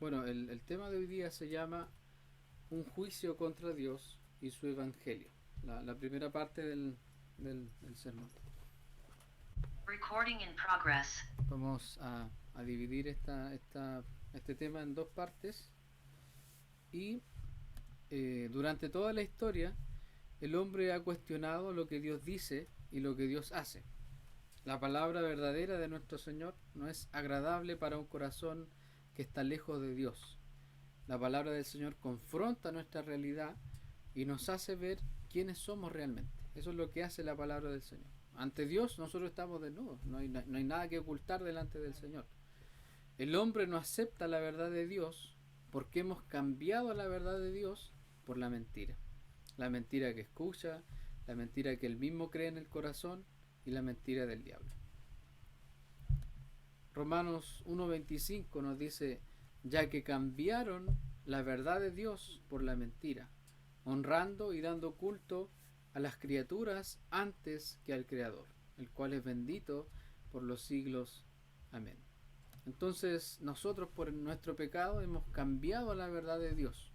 Bueno, el tema de hoy día se llama Un juicio contra Dios y su evangelio. La primera parte del sermón. Recording in progress. Vamos a dividir este tema en dos partes y durante toda la historia el hombre ha cuestionado lo que Dios dice y lo que Dios hace. La palabra verdadera de nuestro Señor no es agradable para un corazón que está lejos de Dios. La palabra del Señor confronta nuestra realidad y nos hace ver quiénes somos realmente. Eso es lo que hace la palabra del Señor. Ante Dios nosotros estamos desnudos, no hay nada que ocultar delante del Señor. El hombre no acepta la verdad de Dios porque hemos cambiado la verdad de Dios por la mentira. La mentira que escucha, la mentira que él mismo cree en el corazón y la mentira del diablo. Romanos 1.25 nos dice, ya que cambiaron la verdad de Dios por la mentira, honrando y dando culto a las criaturas antes que al Creador, el cual es bendito por los siglos. Amén. Entonces nosotros por nuestro pecado hemos cambiado la verdad de Dios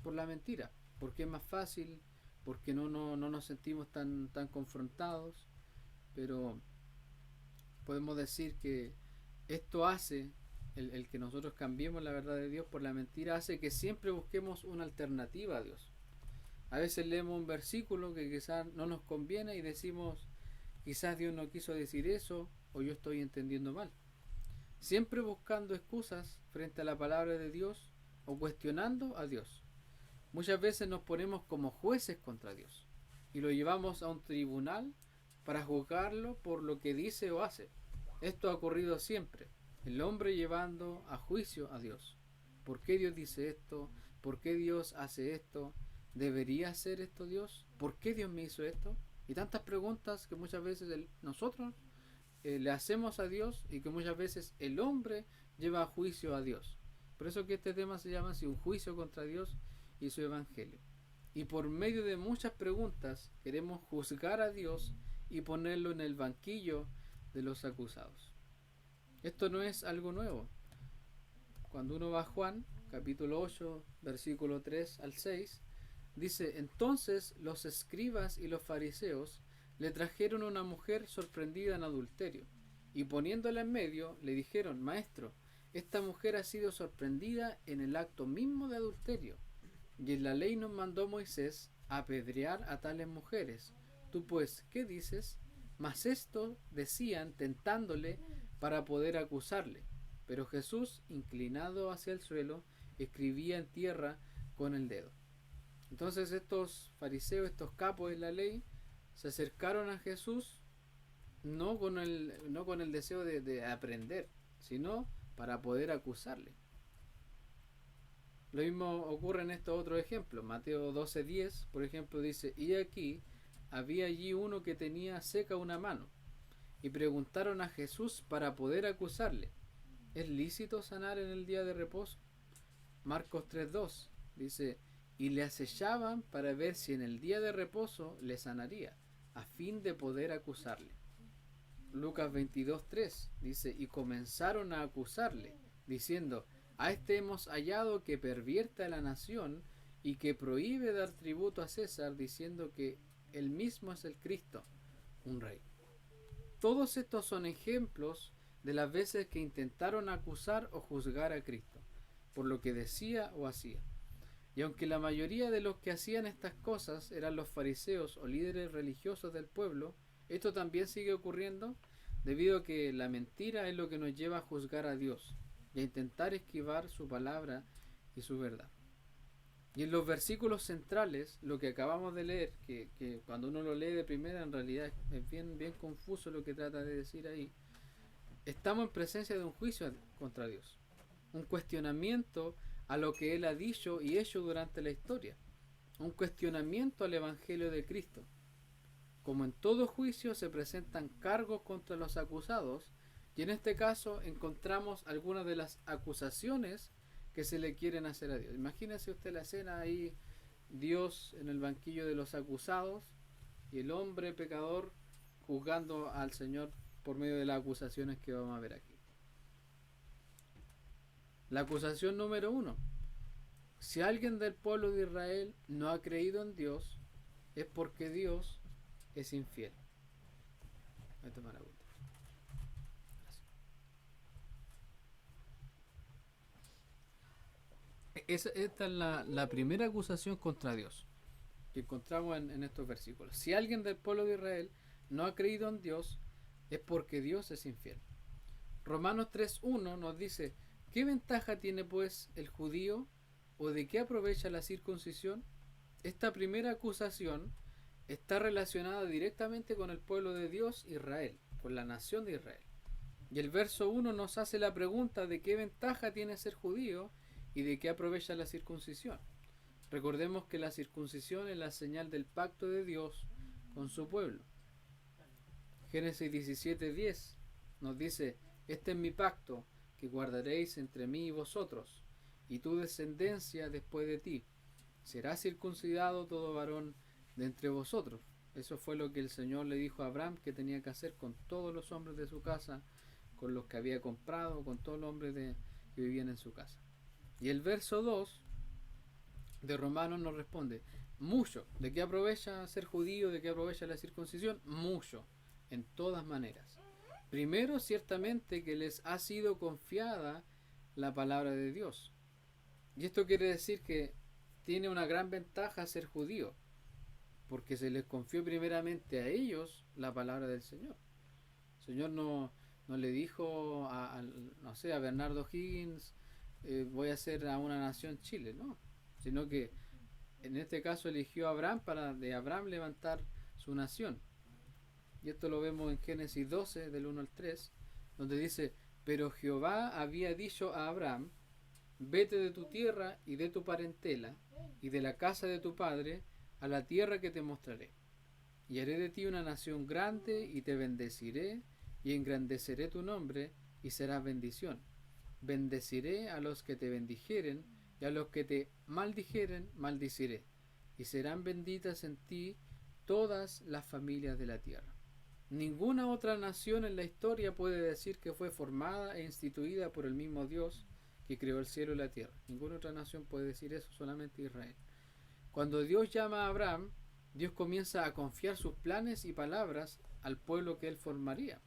por la mentira, porque es más fácil, porque no nos sentimos tan confrontados, pero podemos decir que esto hace, el que nosotros cambiemos la verdad de Dios por la mentira, hace que siempre busquemos una alternativa a Dios. A veces leemos un versículo que quizás no nos conviene y decimos, quizás Dios no quiso decir eso o yo estoy entendiendo mal. Siempre buscando excusas frente a la palabra de Dios o cuestionando a Dios. Muchas veces nos ponemos como jueces contra Dios y lo llevamos a un tribunal para juzgarlo por lo que dice o hace. Esto ha ocurrido siempre. El hombre llevando a juicio a Dios. ¿Por qué Dios dice esto? ¿Por qué Dios hace esto? ¿Debería hacer esto Dios? ¿Por qué Dios me hizo esto? Y tantas preguntas que muchas veces nosotros le hacemos a Dios y que muchas veces el hombre lleva a juicio a Dios. Por eso que este tema se llama así, un juicio contra Dios y su evangelio. Y por medio de muchas preguntas queremos juzgar a Dios y ponerlo en el banquillo de los acusados. Esto no es algo nuevo. Cuando uno va a Juan, capítulo 8, versículo 3 al 6, dice, entonces los escribas y los fariseos le trajeron una mujer sorprendida en adulterio, y poniéndola en medio, le dijeron, maestro, esta mujer ha sido sorprendida en el acto mismo de adulterio, y en la ley nos mandó Moisés apedrear a tales mujeres. Tú pues, ¿qué dices? Mas esto decían tentándole para poder acusarle. Pero Jesús, inclinado hacia el suelo, escribía en tierra con el dedo. Entonces estos fariseos, estos capos de la ley, se acercaron a Jesús no con el deseo de aprender, sino para poder acusarle. Lo mismo ocurre en estos otros ejemplos. Mateo 12:10, por ejemplo, dice, y aquí había allí uno que tenía seca una mano, y preguntaron a Jesús para poder acusarle, ¿es lícito sanar en el día de reposo? Marcos 3:2 dice, y le acechaban para ver si en el día de reposo le sanaría, a fin de poder acusarle. Lucas 22:3 dice, y comenzaron a acusarle, diciendo, a este hemos hallado que pervierte a la nación y que prohíbe dar tributo a César, diciendo que él mismo es el Cristo, un rey. Todos estos son ejemplos de las veces que intentaron acusar o juzgar a Cristo, por lo que decía o hacía. Y aunque la mayoría de los que hacían estas cosas eran los fariseos o líderes religiosos del pueblo, esto también sigue ocurriendo debido a que la mentira es lo que nos lleva a juzgar a Dios y a intentar esquivar su palabra y su verdad. Y en los versículos centrales, lo que acabamos de leer, que cuando uno lo lee de primera en realidad es bien confuso lo que trata de decir ahí, estamos en presencia de un juicio contra Dios, un cuestionamiento a lo que Él ha dicho y hecho durante la historia, un cuestionamiento al Evangelio de Cristo. Como en todo juicio se presentan cargos contra los acusados, y en este caso encontramos algunas de las acusaciones que se le quieren hacer a Dios. Imagínese usted la escena ahí, Dios en el banquillo de los acusados y el hombre pecador juzgando al Señor por medio de las acusaciones que vamos a ver aquí. La acusación número 1. Si alguien del pueblo de Israel no ha creído en Dios, es porque Dios es infiel. Voy a tomar agua. Esta es la primera acusación contra Dios que encontramos en estos versículos. Si alguien del pueblo de Israel no ha creído en Dios, es porque Dios es infiel. Romanos 3.1 nos dice: ¿qué ventaja tiene pues el judío, o de qué aprovecha la circuncisión? Esta primera acusación está relacionada directamente con el pueblo de Dios, Israel, con la nación de Israel. Y el verso 1 nos hace la pregunta de qué ventaja tiene ser judío y de qué aprovecha la circuncisión. Recordemos que la circuncisión es la señal del pacto de Dios con su pueblo. Génesis 17:10 nos dice: este es mi pacto que guardaréis entre mí y vosotros, y tu descendencia después de ti. Será circuncidado todo varón de entre vosotros. Eso fue lo que el Señor le dijo a Abraham que tenía que hacer con todos los hombres de su casa, con los que había comprado, con todos los hombres que vivían en su casa. Y el verso 2 de Romanos nos responde: mucho. ¿De qué aprovecha ser judío? ¿De qué aprovecha la circuncisión? Mucho, en todas maneras. Primero, ciertamente que les ha sido confiada la palabra de Dios. Y esto quiere decir que tiene una gran ventaja ser judío, porque se les confió primeramente a ellos la palabra del Señor. El Señor no le dijo no sé, a Bernardo Higgins, voy a hacer a una nación Chile, no, sino que en este caso eligió a Abraham para de Abraham levantar su nación. Y esto lo vemos en Génesis 12, del 1 al 3, donde dice: pero Jehová había dicho a Abraham: vete de tu tierra y de tu parentela y de la casa de tu padre a la tierra que te mostraré. Y haré de ti una nación grande y te bendeciré y engrandeceré tu nombre y serás bendición. Bendeciré a los que te bendijeren y a los que te maldijeren maldiciré. Y serán benditas en ti todas las familias de la tierra. Ninguna otra nación en la historia puede decir que fue formada e instituida por el mismo Dios que creó el cielo y la tierra. Ninguna otra nación puede decir eso, solamente Israel. Cuando Dios llama a Abraham, Dios comienza a confiar sus planes y palabras al pueblo que él formaría.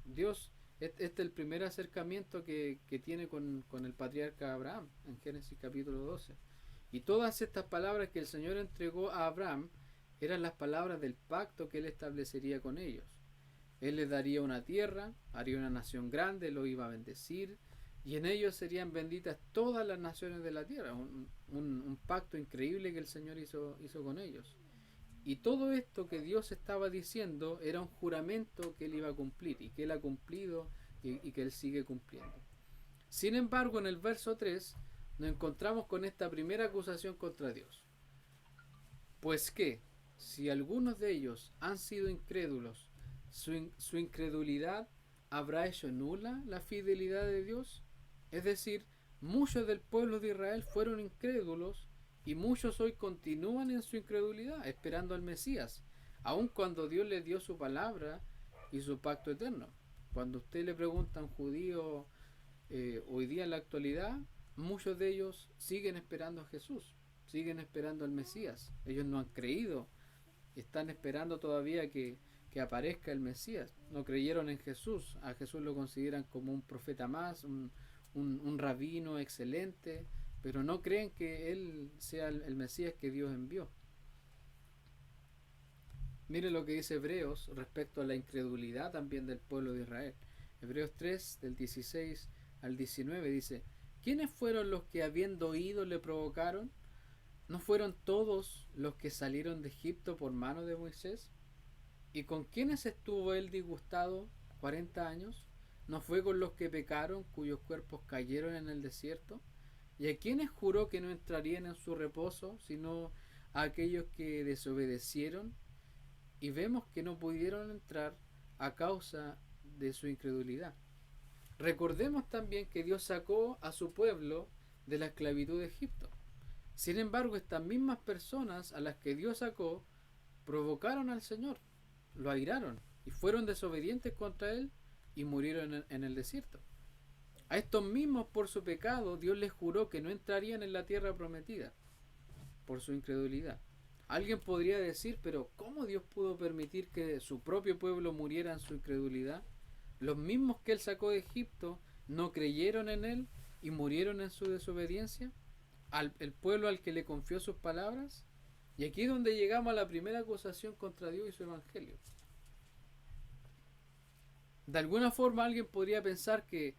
Dios, este es el primer acercamiento que tiene con el patriarca Abraham, en Génesis capítulo 12. Y todas estas palabras que el Señor entregó a Abraham eran las palabras del pacto que él establecería con ellos. Él les daría una tierra, haría una nación grande, lo iba a bendecir, y en ellos serían benditas todas las naciones de la tierra. Un pacto increíble que el Señor hizo con ellos. Y todo esto que Dios estaba diciendo era un juramento que él iba a cumplir, y que él ha cumplido y que él sigue cumpliendo. Sin embargo, en el verso 3 nos encontramos con esta primera acusación contra Dios. Pues que, si algunos de ellos han sido incrédulos, su incredulidad habrá hecho nula la fidelidad de Dios. Es decir, muchos del pueblo de Israel fueron incrédulos y muchos hoy continúan en su incredulidad, esperando al Mesías, aun cuando Dios les dio su palabra y su pacto eterno. Cuando usted le pregunta a un judío hoy día en la actualidad, muchos de ellos siguen esperando a Jesús, siguen esperando al Mesías. Ellos no han creído, están esperando todavía que aparezca el Mesías. No creyeron en Jesús, a Jesús lo consideran como un profeta más, un rabino excelente, pero no creen que él sea el Mesías que Dios envió. Mire lo que dice Hebreos respecto a la incredulidad también del pueblo de Israel. Hebreos 3, del 16 al 19 dice: ¿quiénes fueron los que habiendo oído le provocaron? ¿No fueron todos los que salieron de Egipto por mano de Moisés? ¿Y con quiénes estuvo él disgustado 40 años? ¿No fue con los que pecaron, cuyos cuerpos cayeron en el desierto? ¿Y a quiénes juró que no entrarían en su reposo, sino a aquellos que desobedecieron? Y vemos que no pudieron entrar a causa de su incredulidad. Recordemos también que Dios sacó a su pueblo de la esclavitud de Egipto. Sin embargo, estas mismas personas a las que Dios sacó provocaron al Señor, lo airaron y fueron desobedientes contra él y murieron en el desierto. A estos mismos, por su pecado, Dios les juró que no entrarían en la tierra prometida, por su incredulidad. Alguien podría decir, pero ¿cómo Dios pudo permitir que su propio pueblo muriera en su incredulidad? Los mismos que Él sacó de Egipto no creyeron en Él y murieron en su desobediencia. El pueblo al que le confió sus palabras. Y aquí es donde llegamos a la primera acusación contra Dios y su evangelio. De alguna forma alguien podría pensar que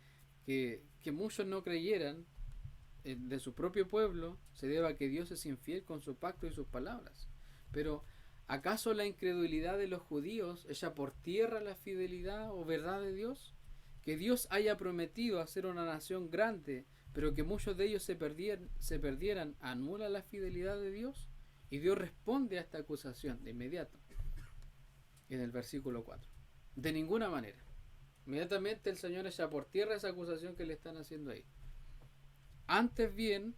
muchos no creyeran de su propio pueblo se deba a que Dios es infiel con su pacto y sus palabras. Pero ¿acaso la incredulidad de los judíos echa por tierra la fidelidad o verdad de Dios? Que Dios haya prometido hacer una nación grande, pero que muchos de ellos se perdieran, ¿anula la fidelidad de Dios? Y Dios responde a esta acusación de inmediato, en el versículo 4. De ninguna manera. Inmediatamente el Señor echa por tierra esa acusación que le están haciendo ahí. Antes bien,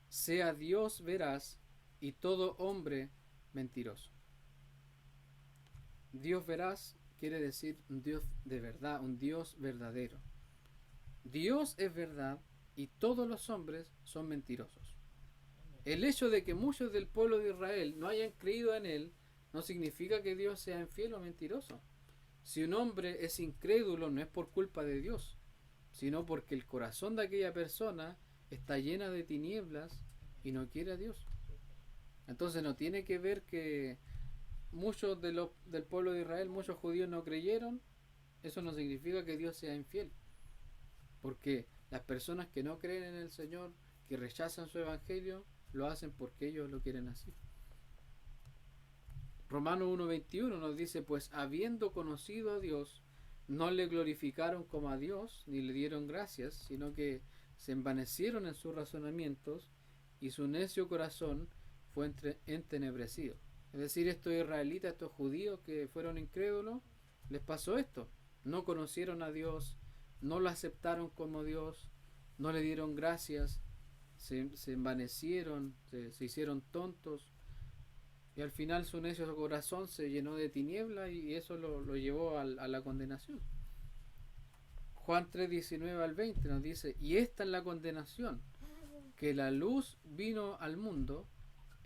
sea Dios veraz y todo hombre mentiroso. Dios veraz quiere decir un Dios de verdad, un Dios verdadero. Dios es verdad y todos los hombres son mentirosos. El hecho de que muchos del pueblo de Israel no hayan creído en Él no significa que Dios sea infiel o mentiroso. Si un hombre es incrédulo no es por culpa de Dios, sino porque el corazón de aquella persona está llena de tinieblas y no quiere a Dios. Entonces no tiene que ver que muchos del pueblo de Israel, muchos judíos no creyeron, eso no significa que Dios sea infiel. Porque las personas que no creen en el Señor, que rechazan su evangelio, lo hacen porque ellos lo quieren así. Romanos 1:21 nos dice, pues habiendo conocido a Dios, no le glorificaron como a Dios, ni le dieron gracias, sino que se envanecieron en sus razonamientos, y su necio corazón fue entenebrecido. Es decir, estos israelitas, estos judíos que fueron incrédulos, les pasó esto. No conocieron a Dios, no lo aceptaron como Dios, no le dieron gracias, se envanecieron, se hicieron tontos, y al final su necio corazón se llenó de tiniebla y eso lo llevó a la condenación. Juan 3:19 al 20 nos dice, y esta es la condenación, que la luz vino al mundo,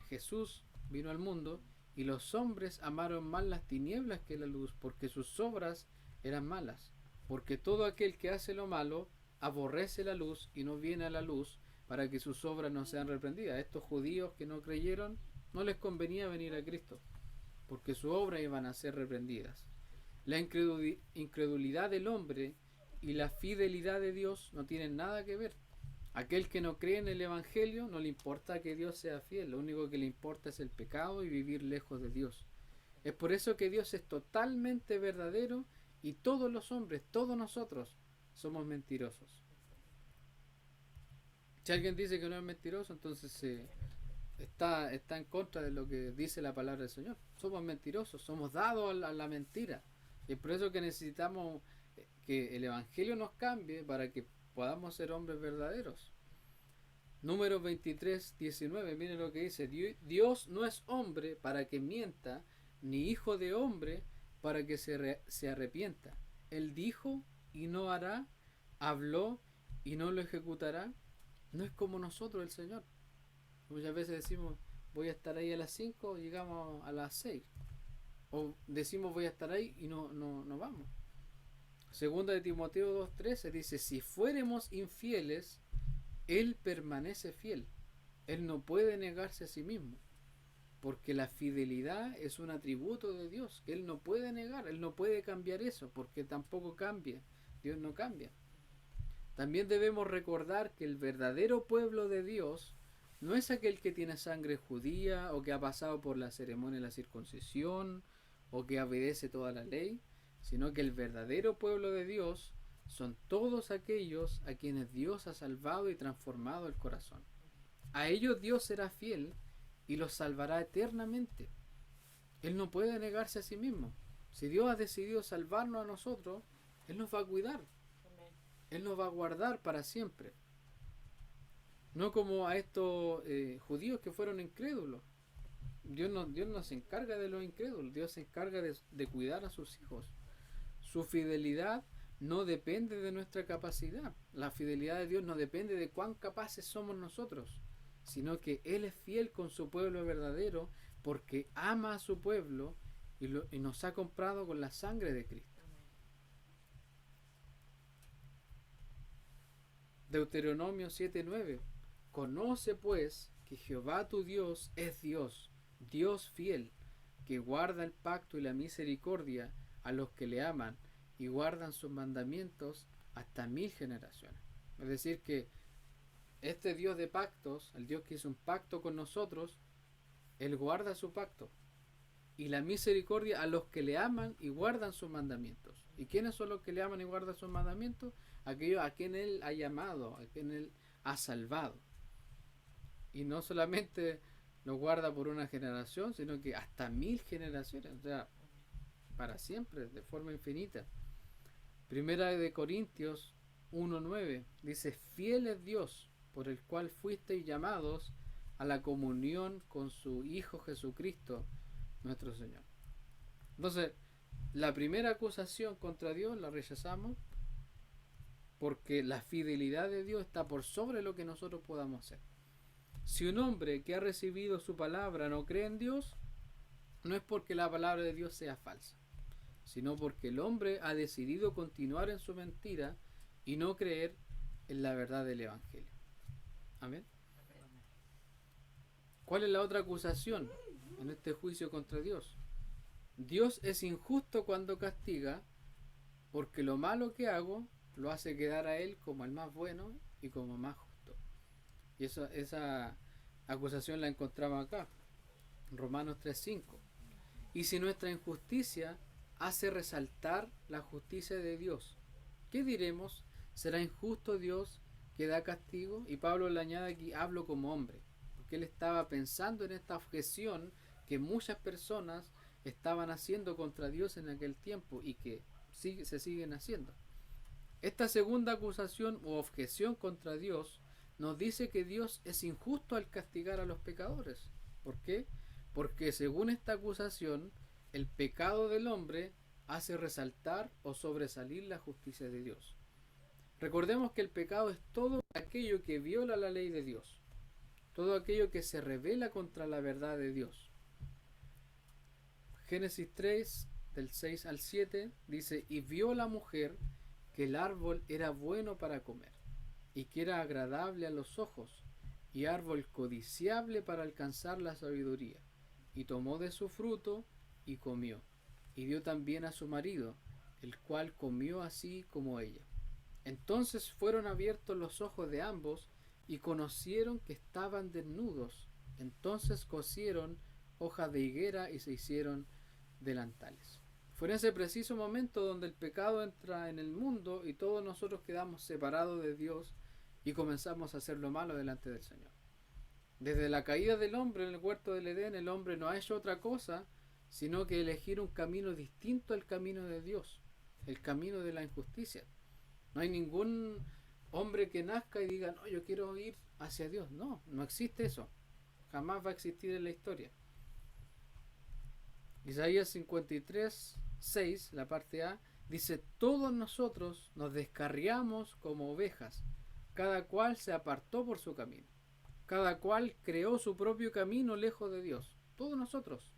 Jesús vino al mundo, y los hombres amaron más las tinieblas que la luz, porque sus obras eran malas. Porque todo aquel que hace lo malo aborrece la luz y no viene a la luz para que sus obras no sean reprendidas. A estos judíos que no creyeron no les convenía venir a Cristo, porque sus obras iban a ser reprendidas. La incredulidad del hombre y la fidelidad de Dios no tienen nada que ver. Aquel que no cree en el Evangelio no le importa que Dios sea fiel, lo único que le importa es el pecado y vivir lejos de Dios. Es por eso que Dios es totalmente verdadero y todos los hombres, todos nosotros, somos mentirosos. Si alguien dice que no es mentiroso, entonces está en contra de lo que dice la palabra del Señor. Somos mentirosos, somos dados a la mentira. Y es por eso que necesitamos que el Evangelio nos cambie para que podamos ser hombres verdaderos. Números 23:19, miren lo que dice. Dios no es hombre para que mienta, ni hijo de hombre para que se arrepienta. Él dijo y no hará, habló y no lo ejecutará. No es como nosotros el Señor. Muchas veces decimos voy a estar ahí a las 5, llegamos a las 6. O decimos voy a estar ahí y no vamos. Segunda de Timoteo 2:13 dice, si fuéramos infieles, Él permanece fiel. Él no puede negarse a sí mismo. Porque la fidelidad es un atributo de Dios. Él no puede negar, Él no puede cambiar eso, porque tampoco cambia. Dios no cambia. También debemos recordar que el verdadero pueblo de Dios no es aquel que tiene sangre judía o que ha pasado por la ceremonia de la circuncisión o que obedece toda la ley, sino que el verdadero pueblo de Dios son todos aquellos a quienes Dios ha salvado y transformado el corazón. A ellos Dios será fiel y los salvará eternamente. Él no puede negarse a sí mismo. Si Dios ha decidido salvarnos a nosotros, Él nos va a cuidar. Él nos va a guardar para siempre. No como a estos judíos que fueron incrédulos. Dios no se encarga de los incrédulos. Dios se encarga de cuidar a sus hijos. Su fidelidad no depende de nuestra capacidad. La fidelidad de Dios no depende de cuán capaces somos nosotros, sino que Él es fiel con su pueblo verdadero porque ama a su pueblo y nos ha comprado con la sangre de Cristo. Deuteronomio 7:9. Conoce pues que Jehová tu Dios es Dios, Dios fiel, que guarda el pacto y la misericordia a los que le aman y guardan sus mandamientos hasta 1000 generaciones. Es decir que este Dios de pactos, el Dios que hizo un pacto con nosotros, Él guarda su pacto y la misericordia a los que le aman y guardan sus mandamientos. ¿Y quiénes son los que le aman y guardan sus mandamientos? Aquellos a quien Él ha llamado, a quien Él ha salvado. Y no solamente lo guarda por una generación, sino que hasta 1000 generaciones, o sea, para siempre, de forma infinita. Primera de Corintios 1:9 dice: fiel es Dios, por el cual fuisteis llamados a la comunión con su Hijo Jesucristo, nuestro Señor. Entonces, la primera acusación contra Dios la rechazamos porque la fidelidad de Dios está por sobre lo que nosotros podamos hacer. Si un hombre que ha recibido su palabra no cree en Dios, no es porque la palabra de Dios sea falsa, sino porque el hombre ha decidido continuar en su mentira y no creer en la verdad del Evangelio. Amén. ¿Cuál es la otra acusación en este juicio contra Dios? Dios es injusto cuando castiga, porque lo malo que hago lo hace quedar a Él como el más bueno y como más justo. Y esa acusación la encontramos acá, en Romanos 3:5. Y si nuestra injusticia hace resaltar la justicia de Dios, ¿qué diremos? ¿Será injusto Dios que da castigo? Y Pablo le añade aquí: hablo como hombre, porque él estaba pensando en esta objeción que muchas personas estaban haciendo contra Dios en aquel tiempo y que se siguen haciendo. Esta segunda acusación o objeción contra Dios nos dice que Dios es injusto al castigar a los pecadores. ¿Por qué? Porque según esta acusación, el pecado del hombre hace resaltar o sobresalir la justicia de Dios. Recordemos que el pecado es todo aquello que viola la ley de Dios, todo aquello que se rebela contra la verdad de Dios. Génesis 3, del 6 al 7, dice: y vio la mujer que el árbol era bueno para comer, y que era agradable a los ojos, y árbol codiciable para alcanzar la sabiduría, y tomó de su fruto, y comió, y dio también a su marido, el cual comió así como ella. Entonces fueron abiertos los ojos de ambos, y conocieron que estaban desnudos. Entonces cosieron hojas de higuera y se hicieron delantales. Fue en ese preciso momento donde el pecado entra en el mundo y todos nosotros quedamos separados de Dios y comenzamos a hacer lo malo delante del Señor. Desde la caída del hombre en el huerto del Edén, el hombre no ha hecho otra cosa sino que elegir un camino distinto al camino de Dios, el camino de la injusticia. No hay ningún hombre que nazca y diga: no, yo quiero ir hacia Dios. No, no existe eso. Jamás va a existir en la historia. Isaías 53:6, la parte A, dice: todos nosotros nos descarriamos como ovejas, cada cual se apartó por su camino, cada cual creó su propio camino lejos de Dios. Todos nosotros,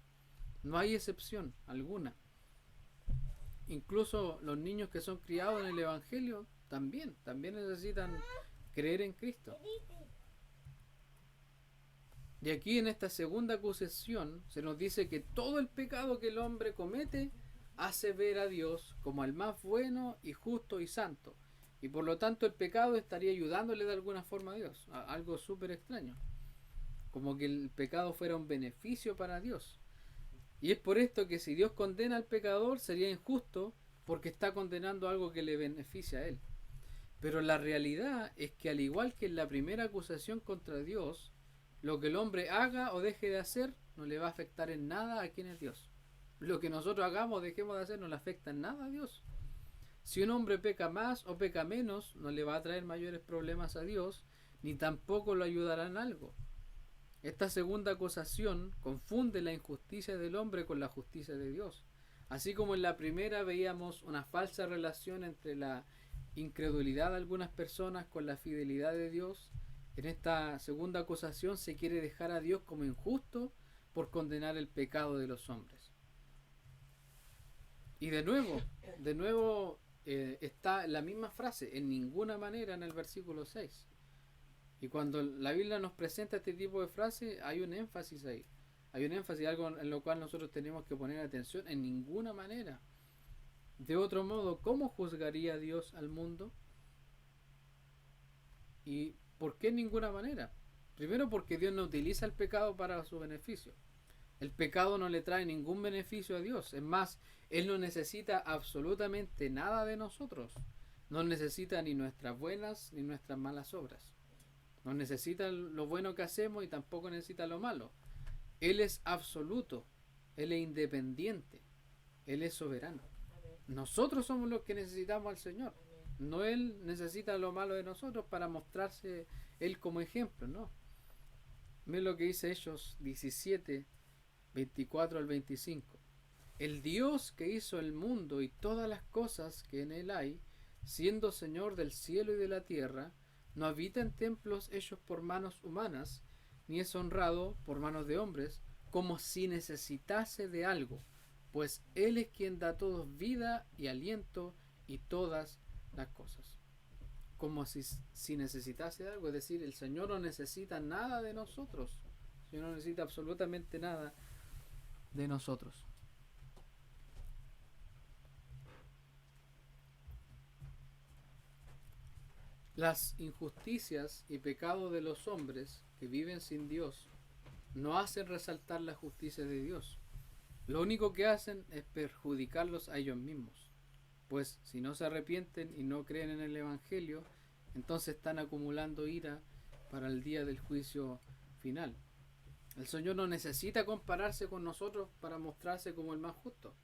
no hay excepción alguna. Incluso los niños que son criados en el Evangelio también necesitan creer en Cristo. Y aquí en esta segunda acusación se nos dice que todo el pecado que el hombre comete hace ver a Dios como el más bueno y justo y santo. Y por lo tanto el pecado estaría ayudándole de alguna forma a Dios. Algo súper extraño. Como que el pecado fuera un beneficio para Dios. Y es por esto que si Dios condena al pecador sería injusto, porque está condenando algo que le beneficia a él. Pero la realidad es que, al igual que en la primera acusación contra Dios, lo que el hombre haga o deje de hacer no le va a afectar en nada a quien es Dios. Lo que nosotros hagamos o dejemos de hacer no le afecta en nada a Dios. Si un hombre peca más o peca menos, no le va a traer mayores problemas a Dios, ni tampoco lo ayudará en algo. Esta segunda acusación confunde la injusticia del hombre con la justicia de Dios, Así como en la primera veíamos una falsa relación entre la incredulidad de algunas personas con la fidelidad de Dios, en esta segunda acusación se quiere dejar a Dios como injusto por condenar el pecado de los hombres. Y de nuevo está la misma frase, en ninguna manera, en el versículo 6. Y cuando la Biblia nos presenta este tipo de frases, hay un énfasis ahí. Hay un énfasis, algo en lo cual nosotros tenemos que poner atención, en ninguna manera. De otro modo, ¿cómo juzgaría Dios al mundo? ¿Y por qué en ninguna manera? Primero porque Dios no utiliza el pecado para su beneficio. El pecado no le trae ningún beneficio a Dios. Es más, Él no necesita absolutamente nada de nosotros. No necesita ni nuestras buenas ni nuestras malas obras. No necesita lo bueno que hacemos y tampoco necesita lo malo. Él es absoluto. Él es independiente. Él es soberano. Nosotros somos los que necesitamos al Señor. No Él necesita lo malo de nosotros para mostrarse Él como ejemplo, ¿no? Miren lo que dice Hechos 17, 24 al 25. El Dios que hizo el mundo y todas las cosas que en él hay, siendo Señor del cielo y de la tierra, no habita en templos hechos por manos humanas, ni es honrado por manos de hombres, como si necesitase de algo, pues Él es quien da a todos vida y aliento y todas las cosas. Como si necesitase de algo, es decir, el Señor no necesita nada de nosotros, el Señor no necesita absolutamente nada de nosotros. Las injusticias y pecados de los hombres que viven sin Dios no hacen resaltar la justicia de Dios. Lo único que hacen es perjudicarlos a ellos mismos. Pues si no se arrepienten y no creen en el Evangelio, entonces están acumulando ira para el día del juicio final. El Señor no necesita compararse con nosotros para mostrarse como el más justo.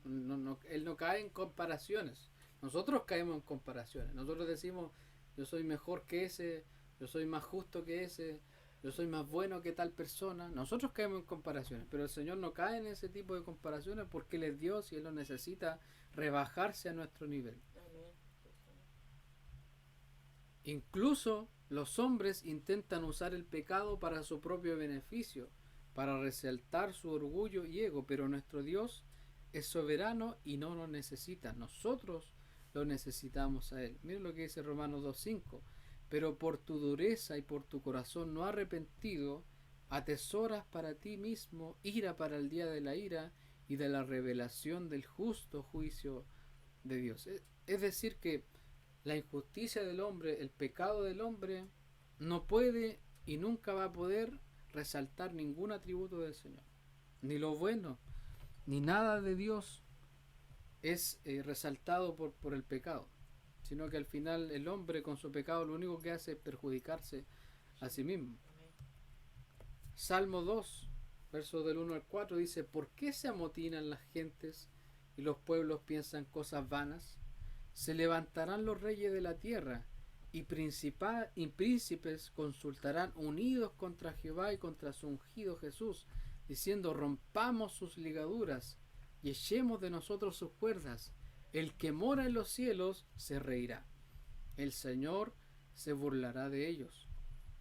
Él no cae en comparaciones. Nosotros caemos en comparaciones. Nosotros decimos, yo soy mejor que ese, yo soy más justo que ese, yo soy más bueno que tal persona. Nosotros caemos en comparaciones, pero el Señor no cae en ese tipo de comparaciones porque Él es Dios y Él no necesita rebajarse a nuestro nivel. Incluso los hombres intentan usar el pecado para su propio beneficio, para resaltar su orgullo y ego, pero nuestro Dios es soberano y no lo necesita. Nosotros lo necesitamos a Él. Miren lo que dice Romanos 2.5. Pero por tu dureza y por tu corazón no arrepentido, atesoras para ti mismo ira para el día de la ira y de la revelación del justo juicio de Dios. Es decir que la injusticia del hombre, el pecado del hombre, no puede y nunca va a poder resaltar ningún atributo del Señor. Ni lo bueno, ni nada de Dios es resaltado por el pecado. Sino que al final el hombre con su pecado lo único que hace es perjudicarse a sí mismo. Salmo 2, versos del 1 al 4 dice: ¿Por qué se amotinan las gentes y los pueblos piensan cosas vanas? Se levantarán los reyes de la tierra y príncipes consultarán unidos contra Jehová y contra su ungido Jesús, diciendo: rompamos sus ligaduras y echemos de nosotros sus cuerdas. El que mora en los cielos se reirá. El Señor se burlará de ellos.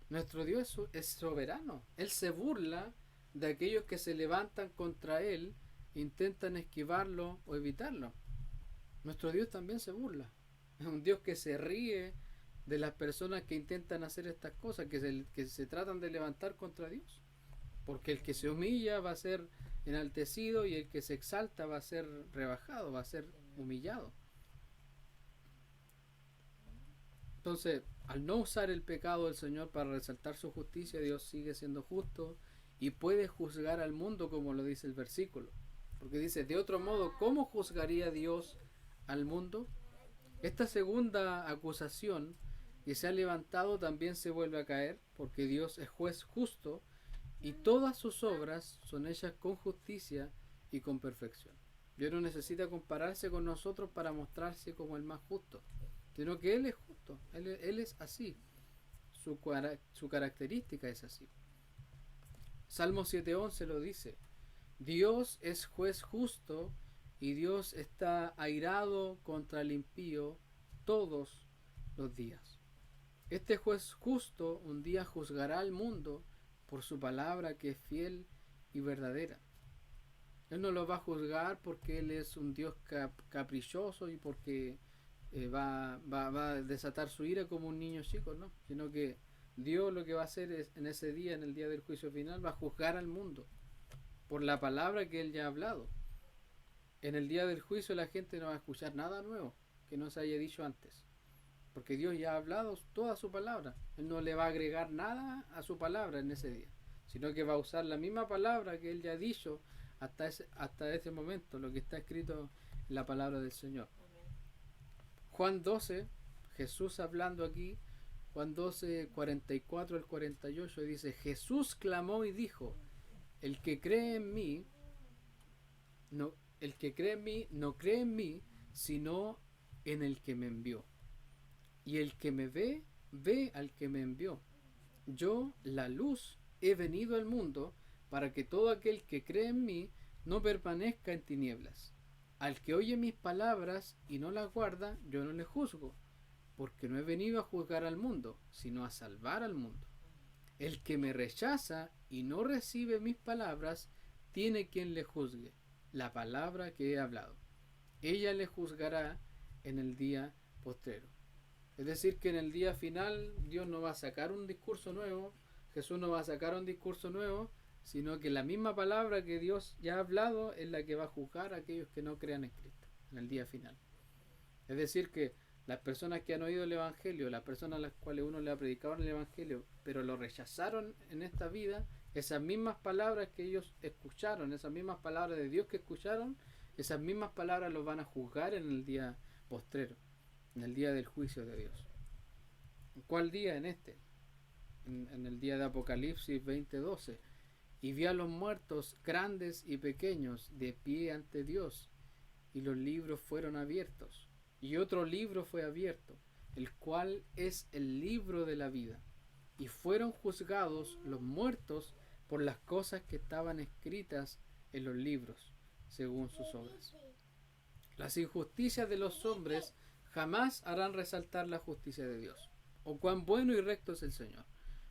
Nuestro Dios es soberano. Él se burla de aquellos que se levantan contra Él, intentan esquivarlo o evitarlo. Nuestro Dios también se burla. Es un Dios que se ríe de las personas que intentan hacer estas cosas, que se tratan de levantar contra Dios. Porque el que se humilla va a ser enaltecido y el que se exalta va a ser rebajado, va a ser humillado. Entonces, al no usar el pecado del Señor para resaltar su justicia, Dios sigue siendo justo y puede juzgar al mundo, como lo dice el versículo. Porque dice: de otro modo, ¿cómo juzgaría Dios al mundo? Esta segunda acusación que se ha levantado también se vuelve a caer, porque Dios es juez justo y todas sus obras son hechas con justicia y con perfección. Dios no necesita compararse con nosotros para mostrarse como el más justo, sino que Él es justo, Él es así, su característica es así. Salmo 7.11 lo dice: Dios es juez justo y Dios está airado contra el impío todos los días. Este juez justo un día juzgará al mundo por su palabra que es fiel y verdadera. Él no lo va a juzgar porque Él es un Dios caprichoso y porque va a desatar su ira como un niño chico, ¿no? Sino que Dios lo que va a hacer es, en ese día, en el día del juicio final, va a juzgar al mundo por la palabra que Él ya ha hablado. En el día del juicio la gente no va a escuchar nada nuevo que no se haya dicho antes, porque Dios ya ha hablado toda su palabra. Él no le va a agregar nada a su palabra en ese día, sino que va a usar la misma palabra que Él ya ha dicho hasta ese momento, lo que está escrito en la palabra del Señor. Juan 12, Jesús hablando aquí, Juan 12, 44 al 48 dice: Jesús clamó y dijo: el que cree en mí, no cree en mí, sino en el que me envió. Y el que me ve, ve al que me envió. Yo, la luz, he venido al mundo para que todo aquel que cree en mí no permanezca en tinieblas. Al que oye mis palabras y no las guarda, yo no le juzgo, porque no he venido a juzgar al mundo, sino a salvar al mundo. El que me rechaza y no recibe mis palabras, tiene quien le juzgue, la palabra que he hablado. Ella le juzgará en el día postrero. Es decir, que en el día final Dios no va a sacar un discurso nuevo, Jesús no va a sacar un discurso nuevo, sino que la misma palabra que Dios ya ha hablado es la que va a juzgar a aquellos que no crean en Cristo en el día final. Es decir, que las personas que han oído el Evangelio, las personas a las cuales uno le ha predicado el Evangelio, pero lo rechazaron en esta vida, esas mismas palabras que ellos escucharon, esas mismas palabras de Dios que escucharon, esas mismas palabras los van a juzgar en el día postrero, en el día del juicio de Dios. ¿En cuál día? En este, en el día de Apocalipsis 20:12. Y vi a los muertos, grandes y pequeños, de pie ante Dios, y los libros fueron abiertos. Y otro libro fue abierto, el cual es el libro de la vida. Y fueron juzgados los muertos por las cosas que estaban escritas en los libros, según sus obras. Las injusticias de los hombres jamás harán resaltar la justicia de Dios, o cuán bueno y recto es el Señor,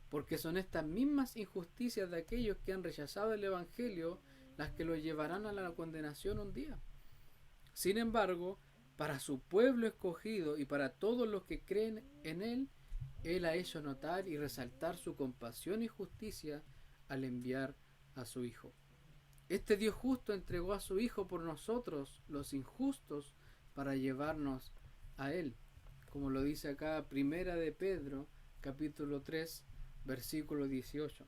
porque son estas mismas injusticias de aquellos que han rechazado el Evangelio las que los llevarán a la condenación un día. Sin embargo, para su pueblo escogido y para todos los que creen en Él, Él ha hecho notar y resaltar su compasión y justicia al enviar a su Hijo. Este Dios justo entregó a su Hijo por nosotros, los injustos, para llevarnos a Él, como lo dice acá Primera de Pedro, capítulo 3, versículo 18.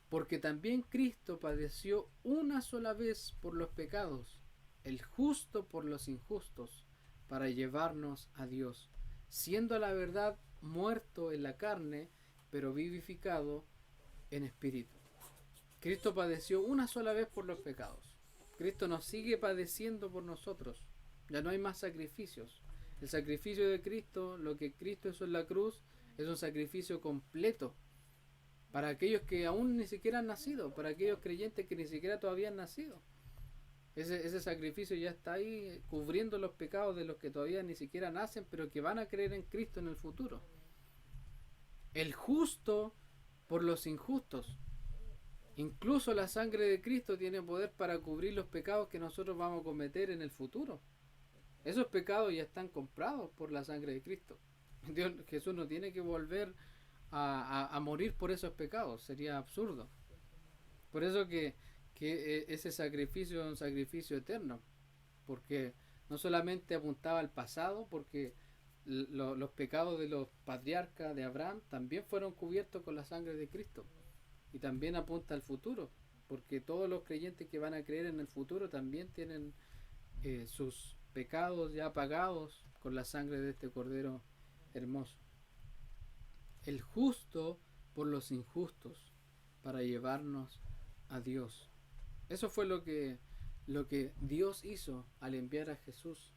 Porque también Cristo padeció una sola vez por los pecados, el justo por los injustos, para llevarnos a Dios, siendo a la verdad muerto en la carne, pero vivificado en espíritu. Cristo padeció una sola vez por los pecados. Cristo nos sigue padeciendo por nosotros. Ya no hay más sacrificios. El sacrificio de Cristo, lo que Cristo hizo en la cruz, es un sacrificio completo para aquellos que aún ni siquiera han nacido, para aquellos creyentes que ni siquiera todavía han nacido. Ese sacrificio ya está ahí cubriendo los pecados de los que todavía ni siquiera nacen, pero que van a creer en Cristo en el futuro. El justo por los injustos. Incluso la sangre de Cristo tiene poder para cubrir los pecados que nosotros vamos a cometer en el futuro. Esos pecados ya están comprados por la sangre de Cristo. Jesús no tiene que volver a morir por esos pecados, sería absurdo. Por eso que ese sacrificio es un sacrificio eterno, porque no solamente apuntaba al pasado, porque los pecados de los patriarcas de Abraham también fueron cubiertos con la sangre de Cristo, y también apunta al futuro, porque todos los creyentes que van a creer en el futuro también tienen sus pecados ya pagados con la sangre de este Cordero hermoso. El justo por los injustos, para llevarnos a Dios. Eso fue lo que Dios hizo al enviar a Jesús.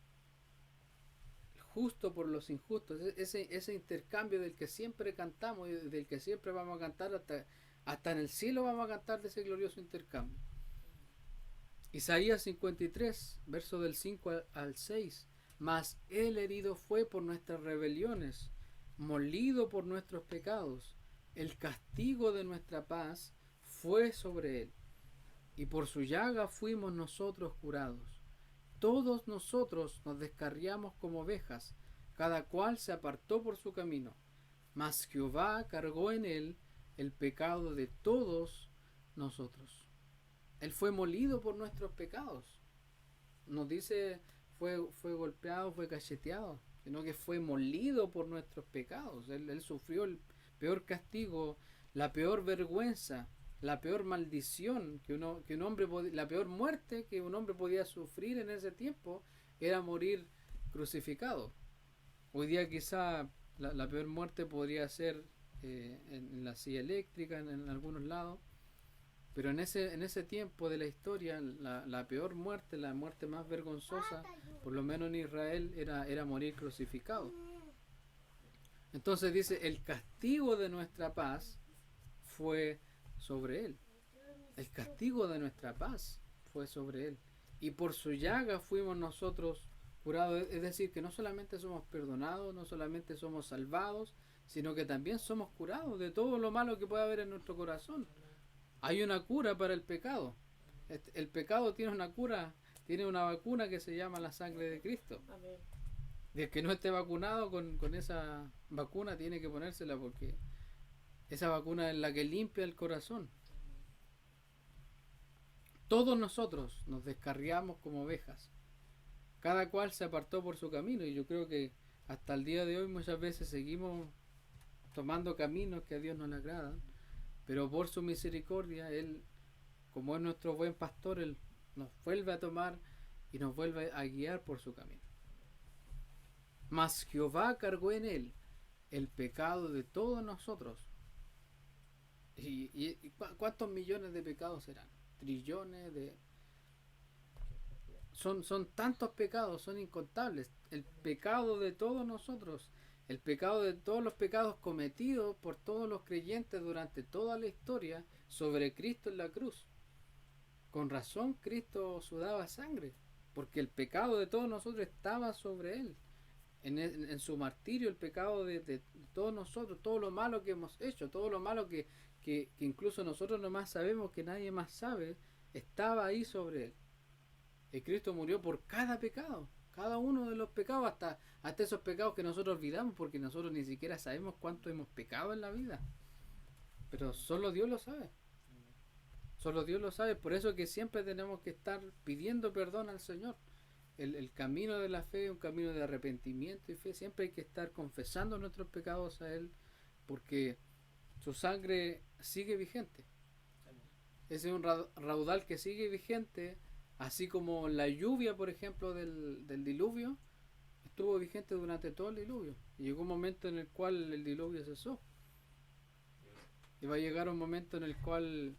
El justo por los injustos, ese intercambio del que siempre cantamos y del que siempre vamos a cantar hasta en el cielo vamos a cantar de ese glorioso intercambio. Isaías 53, verso del 5 al 6. Mas él herido fue por nuestras rebeliones, molido por nuestros pecados. El castigo de nuestra paz fue sobre él, y por su llaga fuimos nosotros curados. Todos nosotros nos descarriamos como ovejas, cada cual se apartó por su camino, mas Jehová cargó en él el pecado de todos nosotros. Él fue molido por nuestros pecados. Nos dice fue golpeado, fue cacheteado, sino que fue molido por nuestros pecados. Él sufrió el peor castigo, la peor vergüenza, la peor maldición que un hombre la peor muerte que un hombre podía sufrir en ese tiempo era morir crucificado. Hoy día quizá la peor muerte podría ser en la silla eléctrica en algunos lados, pero en ese tiempo de la historia la peor muerte, la muerte más vergonzosa, por lo menos en Israel, era morir crucificado. Entonces dice, el castigo de nuestra paz fue sobre él. El castigo de nuestra paz fue sobre él. Y por su llaga fuimos nosotros curados. Es decir, que no solamente somos perdonados, no solamente somos salvados, sino que también somos curados de todo lo malo que pueda haber en nuestro corazón. Hay una cura para el pecado. El pecado tiene una cura, tiene una vacuna que se llama la sangre de Cristo. Amén. Y el que no esté vacunado con esa vacuna tiene que ponérsela, porque esa vacuna es la que limpia el corazón. Todos nosotros nos descarriamos como ovejas. Cada cual se apartó por su camino, y yo creo que hasta el día de hoy muchas veces seguimos tomando caminos que a Dios no le agradan, pero por su misericordia, Él, como es nuestro buen pastor, Él nos vuelve a tomar y nos vuelve a guiar por su camino. Mas Jehová cargó en él el pecado de todos nosotros. ¿Y cuántos millones de pecados serán? Trillones de... Son tantos pecados, son incontables. El pecado de todos nosotros, el pecado de todos los pecados cometidos por todos los creyentes durante toda la historia sobre Cristo en la cruz. Con razón Cristo sudaba sangre, porque el pecado de todos nosotros estaba sobre él. En su martirio, el pecado de todos nosotros, todo lo malo que hemos hecho, todo lo malo que incluso nosotros nomás sabemos, que nadie más sabe, estaba ahí sobre él. Y Cristo murió por cada pecado, cada uno de los pecados, hasta esos pecados que nosotros olvidamos, porque nosotros ni siquiera sabemos cuánto hemos pecado en la vida. Pero solo Dios lo sabe. Solo Dios lo sabe. Por eso que siempre tenemos que estar pidiendo perdón al Señor. El camino de la fe es un camino de arrepentimiento y fe. Siempre hay que estar confesando nuestros pecados a Él, porque su sangre sigue vigente. Ese es un raudal que sigue vigente, así como la lluvia, por ejemplo, del diluvio estuvo vigente durante todo el diluvio. Y llegó un momento en el cual el diluvio cesó. Y va a llegar un momento en el cual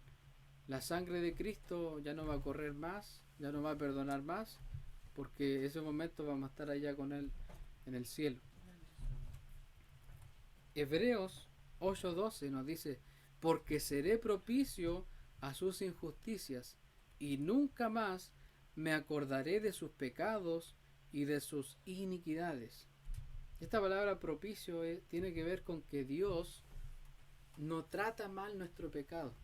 la sangre de Cristo ya no va a correr más, ya no va a perdonar más, porque ese momento vamos a estar allá con Él en el cielo. Hebreos 8:12 nos dice, porque seré propicio a sus injusticias, y nunca más me acordaré de sus pecados y de sus iniquidades. Esta palabra propicio tiene que ver con que Dios no trata mal nuestro pecado,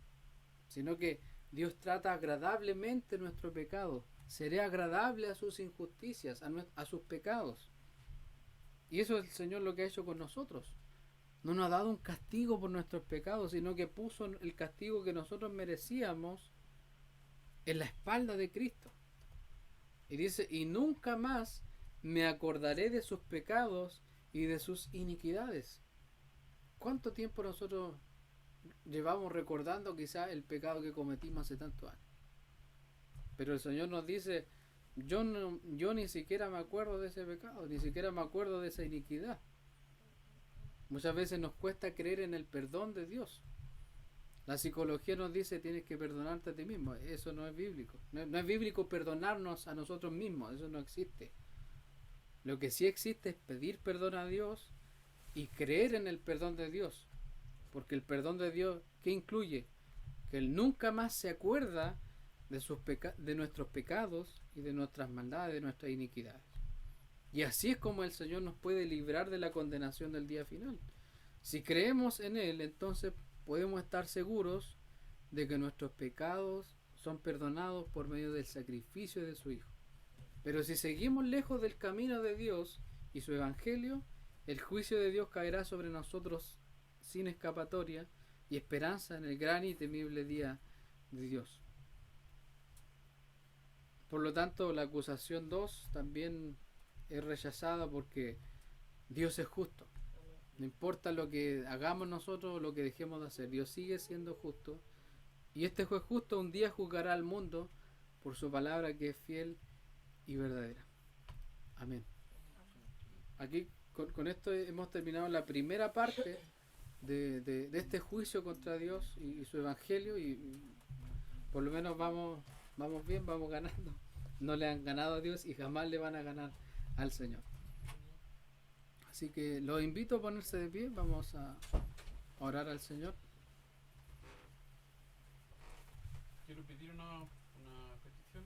sino que Dios trata agradablemente nuestro pecado. Seré agradable a sus injusticias, a sus pecados. Y eso es el Señor lo que ha hecho con nosotros. No nos ha dado un castigo por nuestros pecados, sino que puso el castigo que nosotros merecíamos en la espalda de Cristo. Y dice, y nunca más me acordaré de sus pecados y de sus iniquidades. ¿Cuánto tiempo nosotros llevamos recordando quizá el pecado que cometimos hace tantos años? Pero el Señor nos dice, yo ni siquiera me acuerdo de ese pecado, ni siquiera me acuerdo de esa iniquidad. Muchas veces nos cuesta creer en el perdón de Dios. La psicología nos dice, tienes que perdonarte a ti mismo. Eso no es bíblico. No es bíblico perdonarnos a nosotros mismos, eso no existe. Lo que sí existe es pedir perdón a Dios y creer en el perdón de Dios. Porque el perdón de Dios, ¿qué incluye? Que Él nunca más se acuerda de nuestros pecados y de nuestras maldades, de nuestras iniquidades. Y así es como el Señor nos puede librar de la condenación del día final. Si creemos en Él, entonces podemos estar seguros de que nuestros pecados son perdonados por medio del sacrificio de su Hijo. Pero si seguimos lejos del camino de Dios y su Evangelio, el juicio de Dios caerá sobre nosotros sin escapatoria y esperanza en el gran y temible día de Dios. Por lo tanto, la acusación 2 también es rechazada porque Dios es justo. No importa lo que hagamos nosotros o lo que dejemos de hacer, Dios sigue siendo justo. Y este juez justo un día juzgará al mundo por su palabra que es fiel y verdadera. Amén. Aquí con esto hemos terminado la primera parte de este juicio contra Dios y su evangelio, y por lo menos vamos bien, vamos ganando. No le han ganado a Dios y jamás le van a ganar al Señor. Así que los invito a ponerse de pie, vamos a orar al Señor. Quiero pedir una petición.